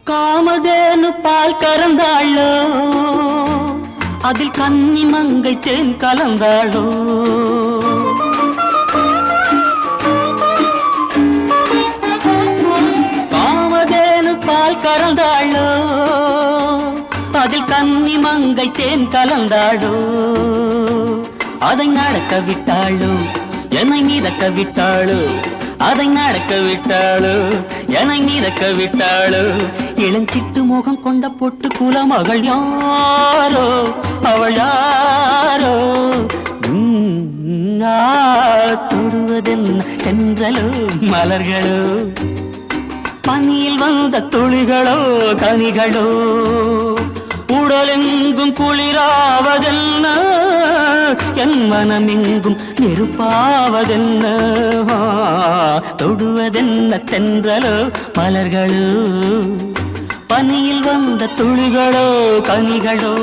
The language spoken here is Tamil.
காமதேனு பால் கறந்தாளோ, அதில் கன்னி மங்கை தேன் கலந்தாளோ. காமதேனு பால் கறந்தாளோ, அதில் கன்னி மங்கை தேன் கலந்தாளோ. அதை நடக்க விட்டாளோ, என்னை மிதக்க விட்டாளோ. அதை நடக்க விட்டாளோ, என்னை மிதக்க விட்டாளோ. இளஞ்சிட்டு முகம் கொண்ட பொட்டு குலமகள் யாரோ, அவள் யாரோ. தொடுவதென்ன தென்றலோ மலர்களோ, பனியில் வந்த துளிகளோ கனிகளோ. உடலெங்கும் குளிராவதென்ன, என் மனமெங்கும் நெருப்பாவதென்ன. தொடுவதென்ன தென்றலோ மலர்களோ, பனியில் வந்த துளிகளோ கனிகளோ.